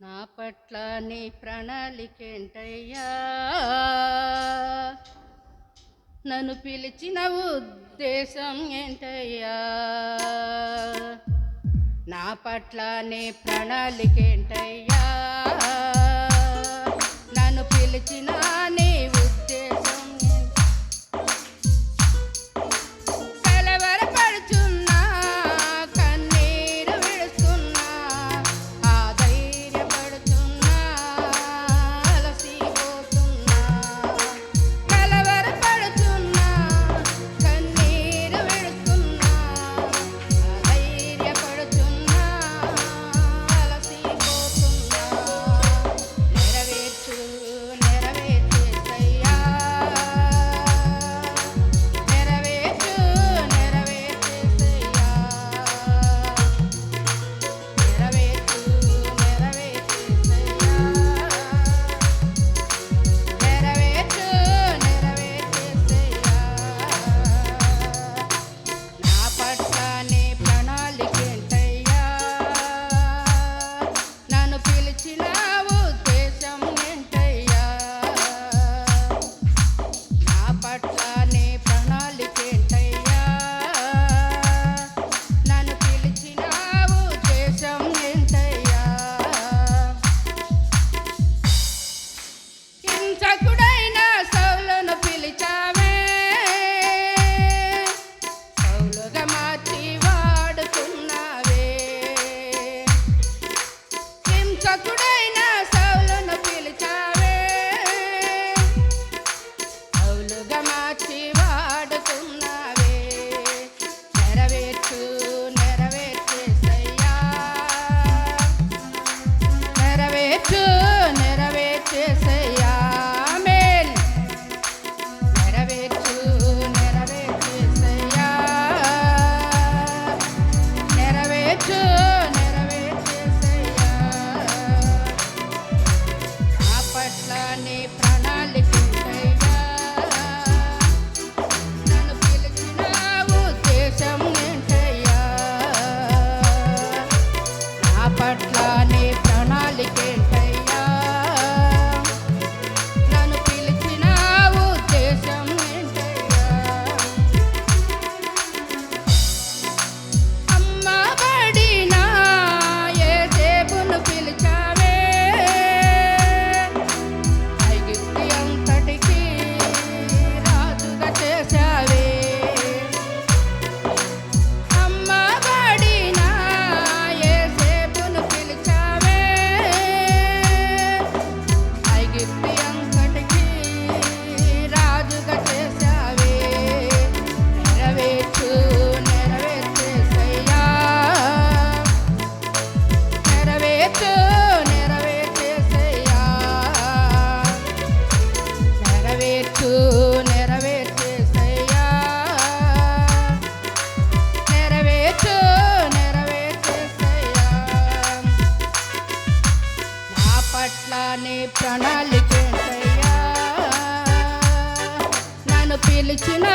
నా పట్ల నీ ప్రణాళికేంటయ్యా, నన్ను పిలిచిన ఉద్దేశం ఏంటయ్యా? నా పట్ల నీ ప్రణాళికేంటయ్యా, నన్ను పిలిచిన నీ ఉద్దేశం కలవరపడుచున్నా, కన్నీరు విడుస్తున్నా, ఆధైర్యపడుతున్నా, అలసిపోతున్నా. కలవరపడుతున్నా, కన్నీరు విడుస్తున్నా, ఆధైర్యపడుతున్నా, అలసిపోతున్నా. నెరవేర్చు నెరవేర్చేసయ్యా, నెరవేర్చు నెరవేర్చేసయ్యా, నెరవేర్చు నెరవేర్చేసయ్యా, నెరవేర్చు నెరవేర్చేసయ్యా. నా పట్ల నీ ప్రణాళికేంటయ్యా, నన్ను పిలిచిన ఉద్దేశం ఏంటయ్యా? నా పట్ల నీ ప్రణాళికేంటయ్యా, నన్ను పిలిచిన ఉద్దేశం ఏంటయ్యా? హింసకుడైన సౌలును పిలిచావే, సౌలుగా మార్చి వాడుకున్నావే. హింసకుడైన సౌలును పిలిచావే, సౌలుగా మార్చి వాడుకున్నావే. నెరవేర్చు నెరవేర్చేసయ్యా, నెరవేర్చు నెరవేర్చేసయ్యా. ఆమేన్. నెరవేర్చు నెరవేర్చేసయ్యా, నెరవేర్చు నెరవేర్చేసయ్యా. నా పట్ల నీ ప్రణాళికేంటయ్యా, నన్ను పిలిచిన ఉద్దేశం ఏంటయ్యా? నా పట్ల నీ ప్రణాళికేంటయ్యా, నన్ను పిలిచిన ఉద్దేశం ఏంటయ్యా? అమ్మబడిన యోసేపును పిలిచావే, ఐగుప్తు అంతటికీ రాజుగా చేశావే. అమ్మబడిన యోసేపును పిలిచావే, ఐగుప్తు అంతటికీ రాజుగా చేశావే. నెరవేర్చు నెరవేర్చేసయ్యా, నెరవేర్చు నెరవేర్చేసయ్యా, నెరవేర్చు నెరవేర్చేసయ్యా, నెరవేర్చు నెరవేర్చేసయ్యా. నా పట్ల నీ ప్రణాళికేంటయ్యా, నన్ను పిలిచిన